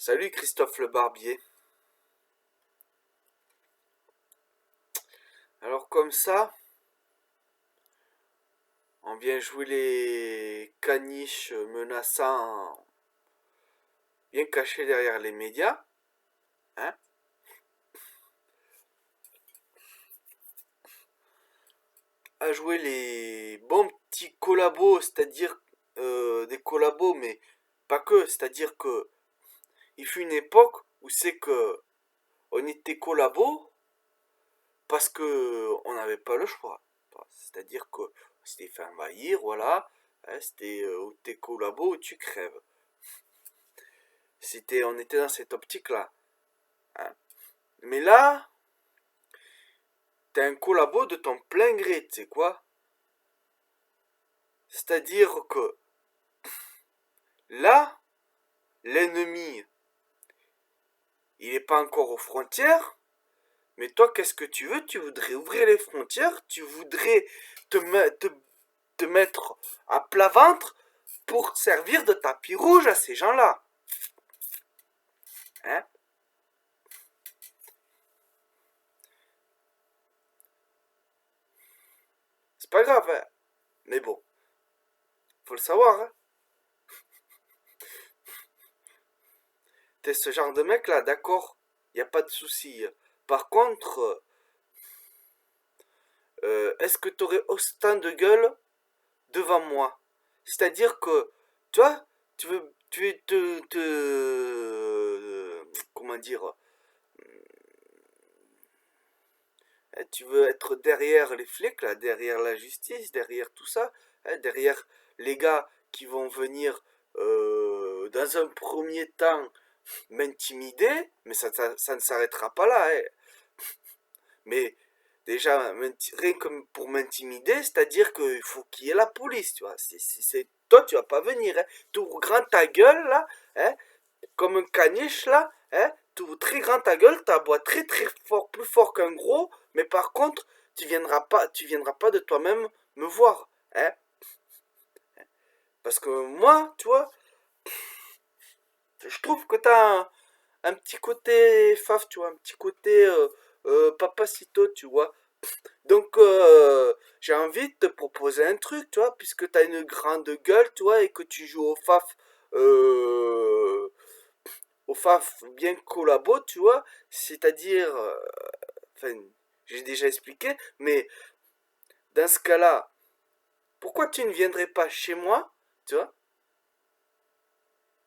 Salut Christophe le Barbier. Alors comme ça, on vient jouer les caniches menaçants bien cachés derrière les médias. Hein? À jouer les bons petits collabos, c'est-à-dire des collabos, mais pas que, c'est-à-dire que il fut une époque où c'est que on était collabos parce que on n'avait pas le choix. C'est-à-dire que c'était fait envahir, voilà. Hein, c'était ou t'es collabo ou tu crèves. On était dans cette optique-là. Hein. Mais là, t'es un collabo de ton plein gré, tu sais quoi? C'est-à-dire que là, l'ennemi, il n'est pas encore aux frontières, mais toi, qu'est-ce que tu veux? Tu voudrais ouvrir les frontières, tu voudrais te mettre à plat ventre pour servir de tapis rouge à ces gens-là. Hein? C'est pas grave, hein? Mais bon, faut le savoir, hein? T'es ce genre de mec là, d'accord? Y a pas de souci. Par contre, est-ce que t'aurais autant de gueule devant moi? C'est-à-dire que, toi, tu veux comment dire, tu veux être derrière les flics là, derrière la justice, derrière tout ça, hein, derrière les gars qui vont venir dans un premier temps m'intimider, mais ça ne s'arrêtera pas là. Hein. Mais déjà, rien que pour m'intimider, c'est-à-dire qu'il faut qu'il y ait la police, tu vois. Toi, tu vas pas venir. Hein. Tu ouvres grand ta gueule, là, hein, comme un caniche, là. Hein. Tu ouvres très grand ta gueule, tu aboies très très fort, plus fort qu'un gros, mais par contre, tu viendras pas de toi-même me voir. Hein. Parce que moi, tu vois, je trouve que t'as un petit côté faf, tu vois, un petit côté papacito, tu vois. Donc, j'ai envie de te proposer un truc, tu vois, puisque t'as une grande gueule, tu vois, et que tu joues euh, au faf bien collabo, tu vois, c'est-à-dire, enfin, j'ai déjà expliqué, mais dans ce cas-là, pourquoi tu ne viendrais pas chez moi, tu vois,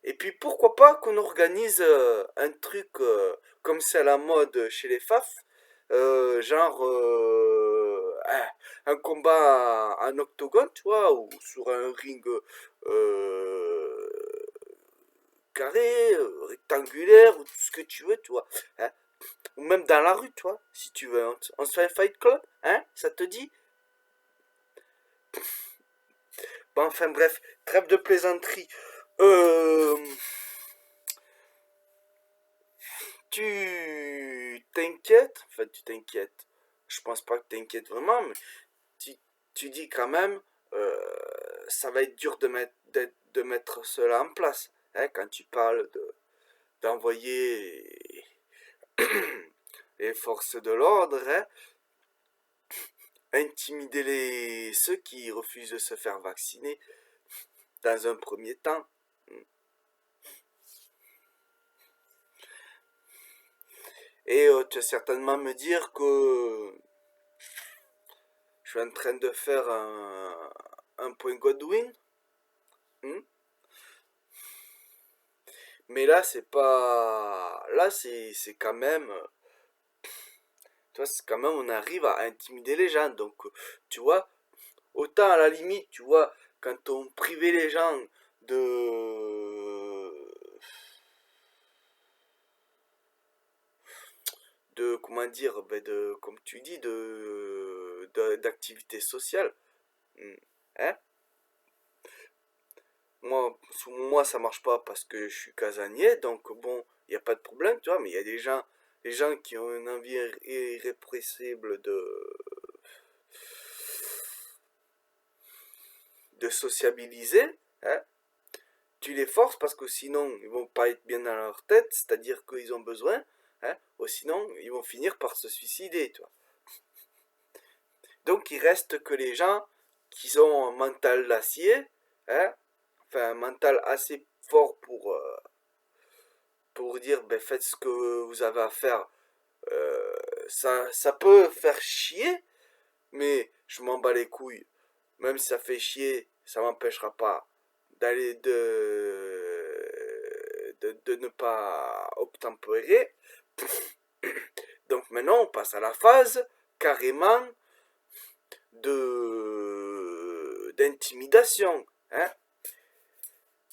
et puis pourquoi pas qu'on organise un truc comme c'est à la mode chez les faf, genre un combat en octogone, tu vois, ou sur un ring carré, rectangulaire, ou tout ce que tu veux, tu vois. Hein. Ou même dans la rue, tu vois, si tu veux. On se fait un fight club, hein, ça te dit? Bon, enfin bref, trêve de plaisanterie. Euh, tu t'inquiètes, enfin tu t'inquiètes, je pense pas que tu t'inquiètes vraiment, mais tu, tu dis quand même, ça va être dur de mettre cela en place, hein, quand tu parles d'envoyer les forces de l'ordre, hein, intimider ceux qui refusent de se faire vacciner dans un premier temps. Et tu vas certainement me dire que je suis en train de faire un point Godwin. Hmm. Mais là, c'est pas. Là, c'est quand même. Tu vois, c'est quand même, on arrive à intimider les gens. Donc, tu vois, autant à la limite, tu vois, quand on privait les gens de. Comment dire, ben comme tu dis, d'activités sociales. Hmm. Hein? Moi, ça marche pas parce que je suis casanier, donc bon, il n'y a pas de problème, tu vois, mais il y a des gens qui ont une envie irrépressible de sociabiliser, hein, tu les forces parce que sinon ils vont pas être bien dans leur tête, c'est-à-dire qu'ils ont besoin, hein, ou sinon ils vont finir par se suicider, tu vois. Donc il reste que les gens qui ont un mental d'acier, hein, enfin un mental assez fort pour dire ben, faites ce que vous avez à faire. Ça peut faire chier, mais je m'en bats les couilles. Même si ça fait chier, ça m'empêchera pas d'aller de ne pas obtempérer. Donc maintenant on passe à la phase carrément d'intimidation, hein.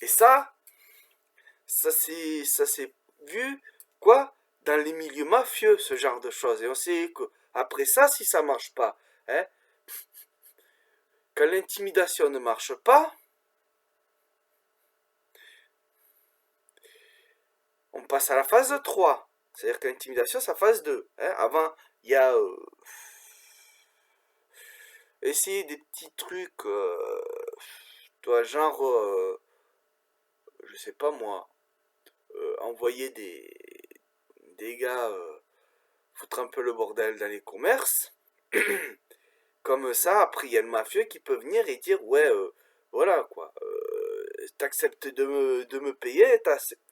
Et ça c'est vu quoi dans les milieux mafieux, ce genre de choses. Et on sait que après ça, si ça marche pas, hein, quand l'intimidation ne marche pas, on passe à la phase 3. C'est-à-dire que l'intimidation, c'est la phase 2. Hein. Avant, il y a essayer des petits trucs, toi, genre, je sais pas moi, envoyer des gars foutre un peu le bordel dans les commerces. Comme ça, après, il y a le mafieux qui peut venir et dire, ouais, voilà, quoi, t'acceptes de me payer,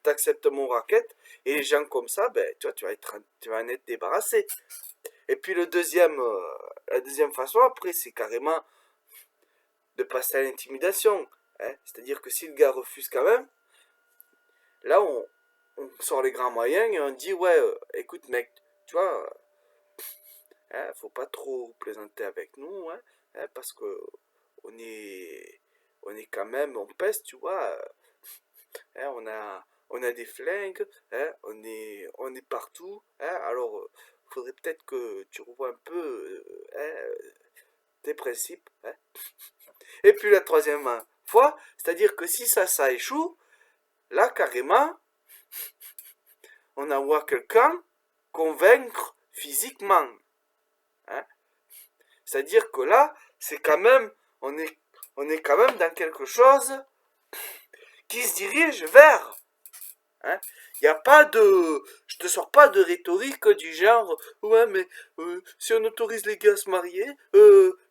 t'acceptes mon racket, et les gens comme ça, ben, tu vas en être débarrassé. Et puis la deuxième façon, après, c'est carrément de passer à l'intimidation. Hein. C'est-à-dire que si le gars refuse quand même, là, on sort les grands moyens et on dit, ouais, écoute, mec, tu vois, hein, faut pas trop plaisanter avec nous, hein, hein, parce que on est, on est quand même, on pèse, tu vois, hein, on a des flingues, hein, on est partout, hein, alors faudrait peut-être que tu revoies un peu hein, tes principes. Hein. Et puis la troisième fois, c'est-à-dire que si ça échoue, là carrément, on envoie quelqu'un convaincre physiquement. Hein. C'est-à-dire que là, c'est quand même, on est quand même dans quelque chose qui se dirige vers. Hein. Y a pas de, je te sors pas de rhétorique du genre, ouais mais si on autorise les gars à se marier,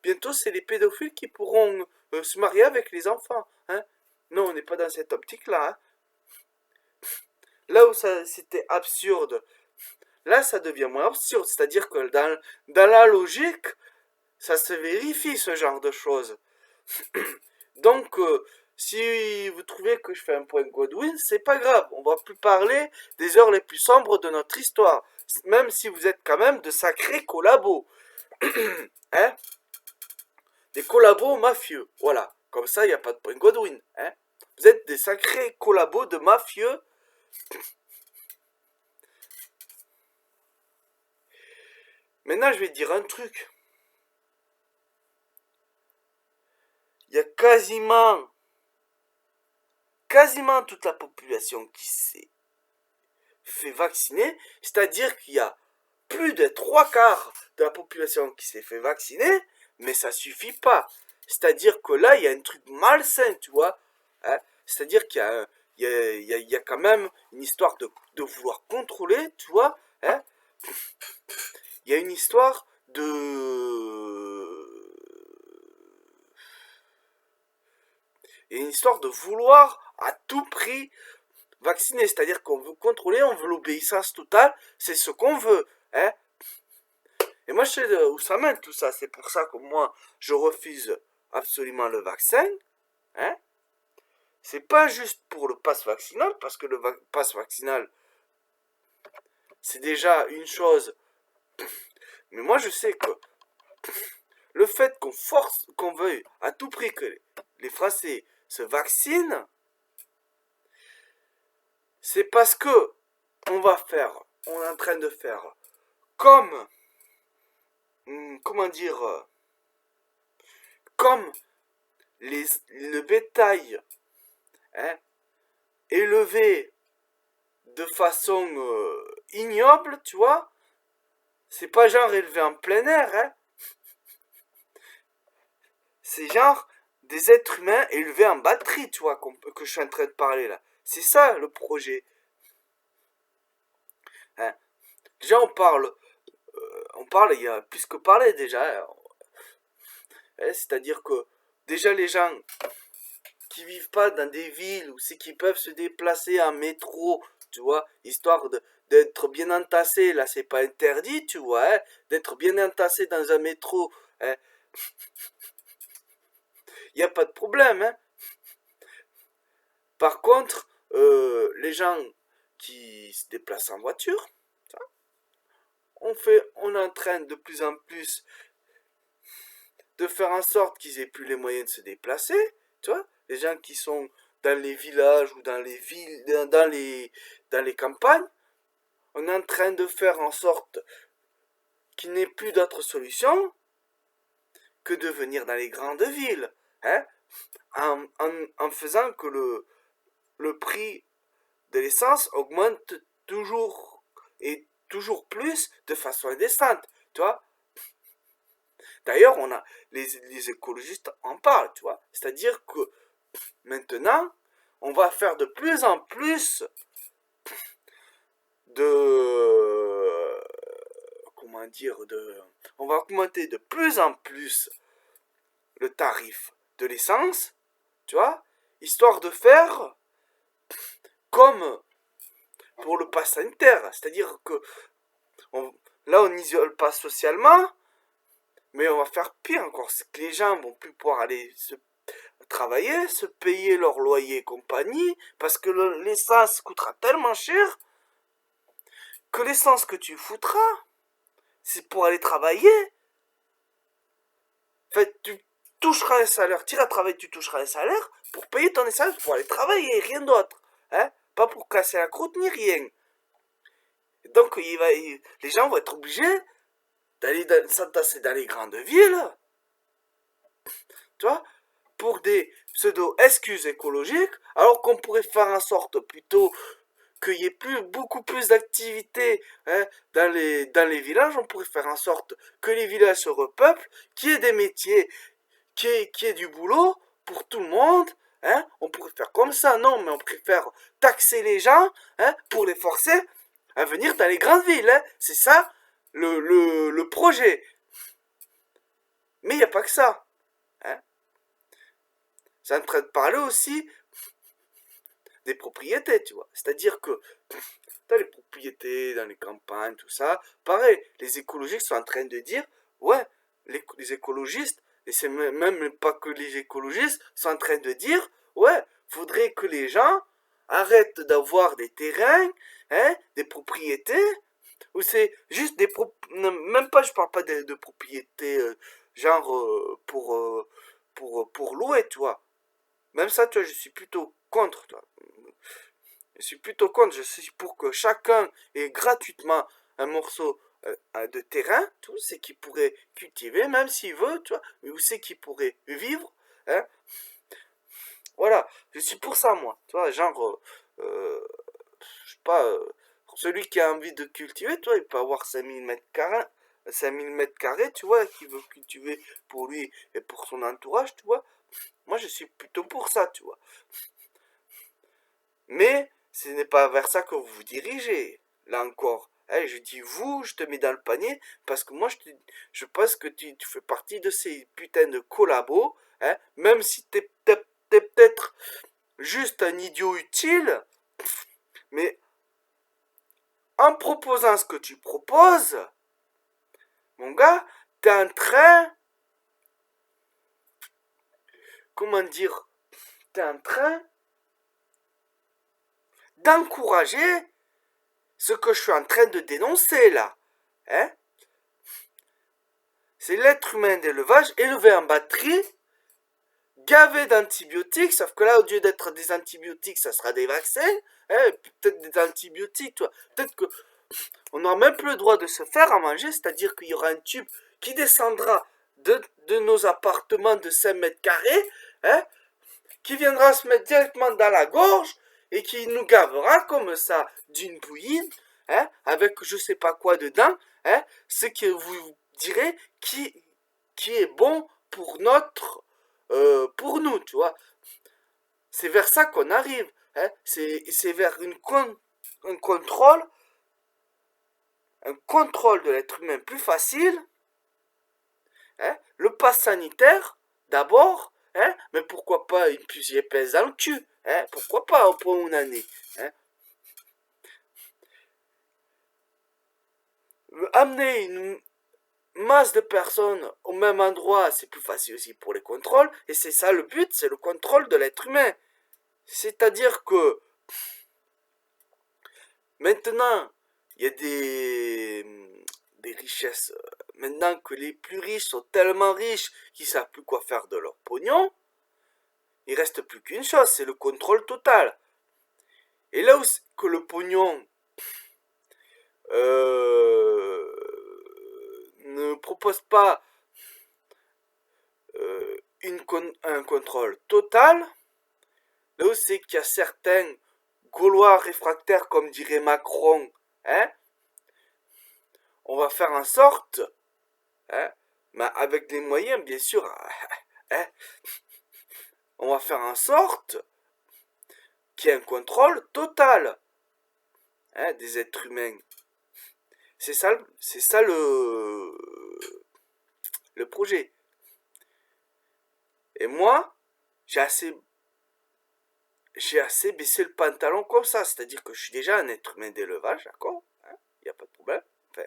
bientôt c'est les pédophiles qui pourront se marier avec les enfants. Hein. Non, on n'est pas dans cette optique-là. Hein. Là où ça c'était absurde, là ça devient moins absurde, c'est-à-dire que dans la logique, ça se vérifie ce genre de choses. Donc, si vous trouvez que je fais un point Godwin, c'est pas grave. On va plus parler des heures les plus sombres de notre histoire. Même si vous êtes quand même de sacrés collabos. Hein? Des collabos mafieux. Voilà. Comme ça, il n'y a pas de point Godwin. Hein? Vous êtes des sacrés collabos de mafieux. Maintenant, je vais dire un truc. Il y a quasiment toute la population qui s'est fait vacciner, c'est-à-dire qu'il y a plus de 3 quarts de la population qui s'est fait vacciner, mais ça suffit pas. C'est-à-dire que là, il y a un truc malsain, tu vois. Hein. C'est-à-dire qu'il y a, il y a quand même une histoire de vouloir contrôler, tu vois. Hein. Il y a une histoire il y a une histoire de vouloir à tout prix vacciner, c'est-à-dire qu'on veut contrôler, on veut l'obéissance totale, c'est ce qu'on veut. Hein. Et moi, je sais où ça mène tout ça. C'est pour ça que moi, je refuse absolument le vaccin. Hein. C'est pas juste pour le pass vaccinal, parce que le pass vaccinal, c'est déjà une chose. Mais moi, je sais que le fait qu'on force, qu'on veuille à tout prix que les Français se vaccinent, c'est parce que on est en train de faire comme, comment dire, comme le bétail hein, élevé de façon ignoble, tu vois. C'est pas genre élevé en plein air, hein. C'est genre des êtres humains élevés en batterie, tu vois, que je suis en train de parler là. C'est ça le projet. Hein. Déjà on parle, il y a plus que parler déjà. Hein, c'est-à-dire que déjà les gens qui vivent pas dans des villes où c'est qu'ils peuvent se déplacer en métro, tu vois, histoire d'être bien entassé, là c'est pas interdit, tu vois, hein, d'être bien entassé dans un métro, hein, y a pas de problème, hein. Par contre, les gens qui se déplacent en voiture, on est en train de plus en plus de faire en sorte qu'ils aient plus les moyens de se déplacer, tu vois, les gens qui sont dans les villages ou dans les villes, dans les campagnes, on est en train de faire en sorte qu'il n'y ait plus d'autre solution que de venir dans les grandes villes, hein, en faisant que le prix de l'essence augmente toujours et toujours plus de façon indécente, tu vois. D'ailleurs, les écologistes en parlent, tu vois. C'est-à-dire que maintenant, on va faire de plus en plus de, comment dire, on va augmenter de plus en plus le tarif de l'essence, tu vois, histoire de faire comme pour le pass sanitaire, c'est-à-dire que là on n'isole pas socialement, mais on va faire pire encore, c'est que les gens vont plus pouvoir aller se travailler, se payer leur loyer et compagnie, parce que l'essence coûtera tellement cher que l'essence que tu foutras, c'est pour aller travailler. En fait, tu toucheras un salaire, tu iras travailler, tu toucheras un salaire pour payer ton essence pour aller travailler, rien d'autre. Hein? Pas pour casser la croûte ni rien. Donc les gens vont être obligés d'aller s'entasser dans les grandes villes, tu vois, pour des pseudo-excuses écologiques, alors qu'on pourrait faire en sorte plutôt qu'il y ait beaucoup plus d'activités, hein, dans les villages. On pourrait faire en sorte que les villages se repeuplent, qu'il y ait des métiers, qu'il y ait du boulot pour tout le monde. Hein. On pourrait faire comme ça, non, mais on préfère taxer les gens, hein, pour les forcer à venir dans les grandes villes. Hein. C'est ça le projet. Mais il n'y a pas que ça. Hein. C'est en train de parler aussi des propriétés, tu vois. C'est-à-dire que dans les propriétés, dans les campagnes, tout ça, pareil, les écologistes sont en train de dire, ouais, les écologistes, et c'est même pas que les écologistes, sont en train de dire, ouais, faudrait que les gens arrêtent d'avoir des terrains, hein, des propriétés, ou c'est juste même pas, je parle pas de propriétés, genre, pour louer, tu vois. Même ça, tu vois, je suis plutôt contre, toi. Je suis plutôt contre, je suis pour que chacun ait gratuitement un morceau de terrain, tout ce qu'il pourrait cultiver, même s'il veut, tu vois, où c'est qu'il pourrait vivre, hein. Voilà, je suis pour ça, moi, tu vois, genre, je sais pas, celui qui a envie de cultiver, tu vois, il peut avoir 5 000 mètres carrés, 5 000 mètres carrés, tu vois, qu'il veut cultiver pour lui et pour son entourage, tu vois. Moi, je suis plutôt pour ça, tu vois. Mais ce n'est pas vers ça que vous vous dirigez, là encore. Hey, je dis vous, je te mets dans le panier, parce que moi, je pense que tu fais partie de ces putains de collabos, hein, même si t'es peut-être juste un idiot utile, mais en proposant ce que tu proposes, mon gars, t'es en train, comment dire, t'es en train d'encourager ce que je suis en train de dénoncer là. Hein? C'est l'être humain d'élevage élevé en batterie, gavé d'antibiotiques, sauf que là, au lieu d'être des antibiotiques, ça sera des vaccins, hein, peut-être des antibiotiques, tu vois. Peut-être que on n'aura même plus le droit de se faire à manger, c'est-à-dire qu'il y aura un tube qui descendra de nos appartements de 5 mètres carrés, hein, qui viendra se mettre directement dans la gorge et qui nous gavera comme ça d'une bouillie, hein, avec je sais pas quoi dedans, hein, ce que vous direz qui est bon pour notre pour nous, tu vois. C'est vers ça qu'on arrive. Hein. C'est vers un contrôle de l'être humain plus facile. Hein. Le pass sanitaire, d'abord, hein, mais pourquoi pas une puce GPS dans le cul, hein, pourquoi pas pour une année. Hein. Amener une masse de personnes au même endroit, c'est plus facile aussi pour les contrôles, et c'est ça le but, c'est le contrôle de l'être humain. C'est-à-dire que maintenant, il y a des richesses. Maintenant que les plus riches sont tellement riches qu'ils ne savent plus quoi faire de leur pognon, il reste plus qu'une chose, c'est le contrôle total. Et là où que le pognon ne propose pas un contrôle total, là où c'est qu'il y a certains Gaulois réfractaires, comme dirait Macron, hein, on va faire en sorte, hein, mais avec des moyens, bien sûr, hein, on va faire en sorte qu'il y ait un contrôle total, hein, des êtres humains. C'est ça le projet. Et moi, j'ai assez baissé le pantalon comme ça. C'est-à-dire que je suis déjà un être humain d'élevage, d'accord, hein, y a pas de problème. Enfin,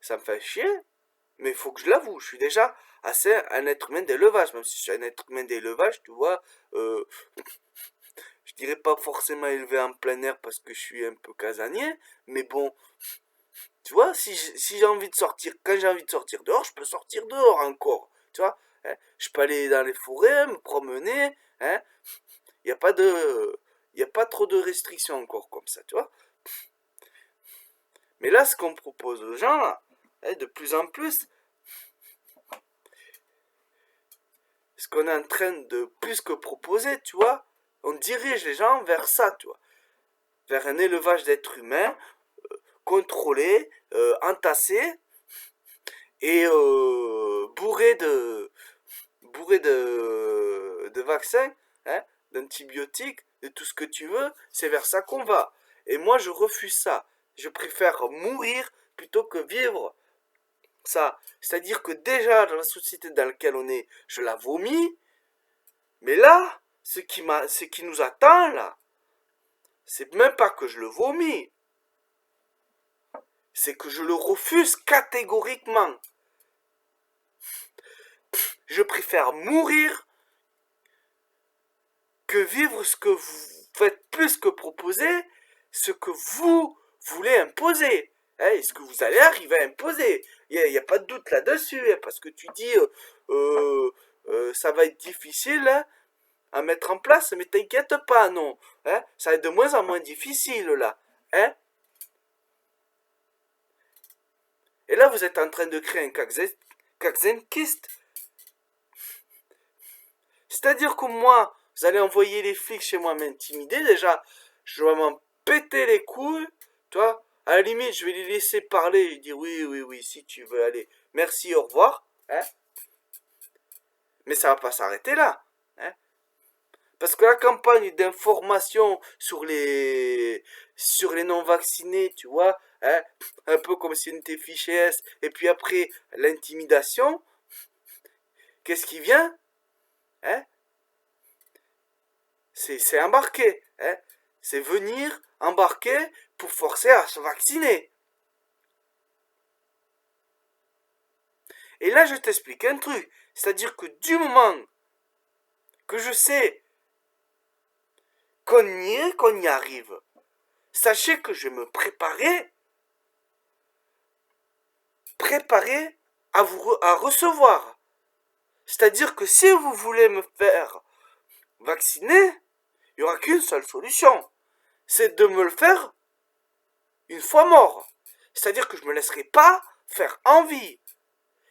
ça me fait chier, mais il faut que je l'avoue, je suis déjà assez un être humain d'élevage. Même si je suis un être humain d'élevage, tu vois, je dirais pas forcément élevé en plein air parce que je suis un peu casanier, mais bon, tu vois, si j'ai envie de sortir, quand j'ai envie de sortir dehors, je peux sortir dehors encore, tu vois, hein, je peux aller dans les forêts, me promener, hein, il n'y a pas trop de restrictions encore comme ça, tu vois. Mais là, ce qu'on propose aux gens, là, hein, de plus en plus, ce qu'on est en train de plus que proposer, tu vois, on dirige les gens vers ça, tu vois, vers un élevage d'êtres humains contrôlé, entassé et bourré de vaccins, hein, d'antibiotiques, de tout ce que tu veux, c'est vers ça qu'on va. Et moi, je refuse ça. Je préfère mourir plutôt que vivre ça. C'est-à-dire que déjà, dans la société dans laquelle on est, je la vomis. Mais là, ce qui nous attend, là, c'est même pas que je le vomis. C'est que je le refuse catégoriquement. Je préfère mourir que vivre ce que vous faites plus que proposer, ce que vous voulez imposer. Hein, et ce que vous allez arriver à imposer. Il n'y a pas de doute là-dessus, hein, parce que tu dis ça va être difficile hein, à mettre en place, mais t'inquiète pas, non. Hein, ça va être de moins en moins difficile là. Hein. Et là, vous êtes en train de créer un Kakzenkist. C'est-à-dire que moi, vous allez envoyer les flics chez moi m'intimider, déjà, je vais m'en péter les couilles, tu vois. À la limite, je vais les laisser parler, je dire oui, si tu veux, aller, merci, au revoir, hein. Mais ça va pas s'arrêter là, hein. Parce que la campagne d'information sur les non-vaccinés, tu vois, hein, un peu comme si on était fiché S, et puis après, l'intimidation, qu'est-ce qui vient, hein? C'est embarquer, hein? C'est venir embarquer pour forcer à se vacciner. Et là, je t'explique un truc. C'est-à-dire que du moment que je sais qu'on y arrive, sachez que je vais me préparer à recevoir. C'est-à-dire que si vous voulez me faire vacciner, il n'y aura qu'une seule solution. C'est de me le faire une fois mort. C'est-à-dire que je ne me laisserai pas faire envie.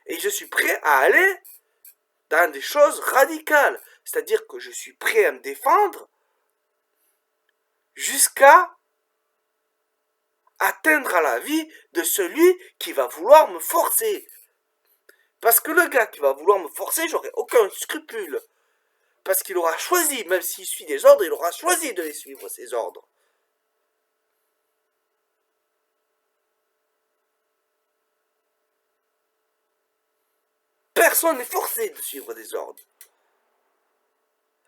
Et je suis prêt à aller dans des choses radicales. C'est-à-dire que je suis prêt à me défendre jusqu'à atteindre à la vie de celui qui va vouloir me forcer. Parce que le gars qui va vouloir me forcer, j'aurai aucun scrupule. parce qu'il aura choisi, même s'il suit des ordres, il aura choisi de les suivre, ces ordres. Personne n'est forcé de suivre des ordres.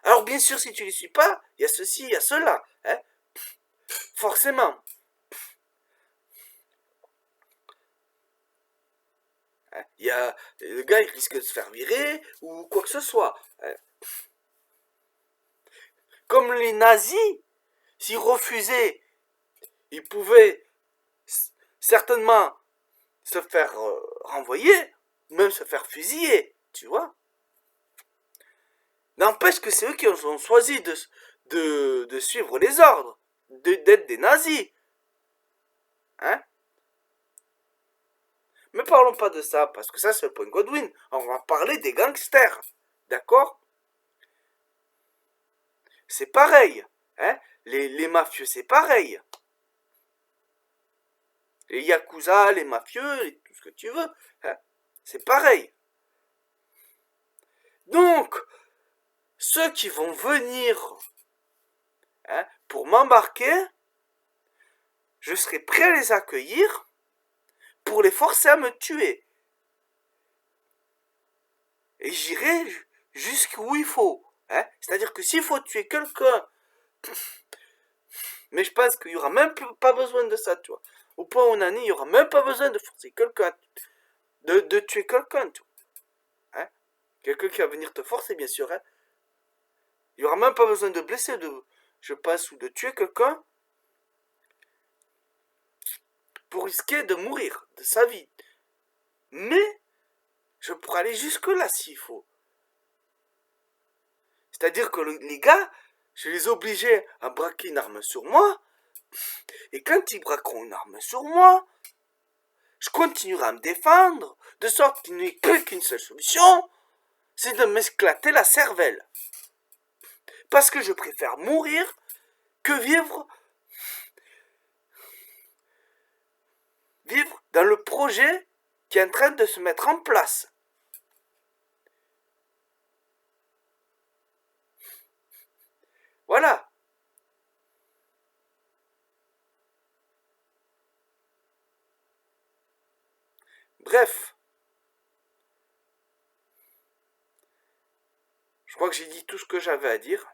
Alors bien sûr, si tu ne les suis pas, il y a ceci, il y a cela. Hein, forcément. Hein, il y a, le gars, il risque de se faire virer, ou quoi que ce soit. Hein. Comme les nazis, s'ils refusaient, ils pouvaient certainement se faire renvoyer, même se faire fusiller, tu vois. N'empêche que c'est eux qui ont choisi de suivre les ordres, d'être des nazis. Hein? Mais parlons pas de ça, parce que ça c'est le point Godwin. On va parler des gangsters. D'accord? C'est pareil. Hein? Les mafieux, c'est pareil. Les yakuza, les mafieux, tout ce que tu veux. Hein? C'est pareil. Donc, ceux qui vont venir hein, pour m'embarquer, je serai prêt à les accueillir pour les forcer à me tuer. Et j'irai jusqu'où il faut. Hein. C'est-à-dire que s'il faut tuer quelqu'un, mais je pense qu'il n'y aura même pas besoin de ça, tu vois. Au point où on en est, il n'y aura même pas besoin de forcer quelqu'un, de tuer quelqu'un, tu vois. Hein. Quelqu'un qui va venir te forcer, bien sûr. Hein. Il n'y aura même pas besoin de blesser, je pense, ou de tuer quelqu'un pour risquer de mourir, de sa vie. Mais, je pourrais aller jusque-là s'il faut. C'est-à-dire que les gars, je les obligeais à braquer une arme sur moi. Et quand ils braqueront une arme sur moi, je continuerai à me défendre, de sorte qu'il n'y ait plus qu'une seule solution, c'est de m'esclater la cervelle. Parce que je préfère mourir que vivre dans le projet qui est en train de se mettre en place. Voilà. Bref. Je crois que j'ai dit tout ce que j'avais à dire.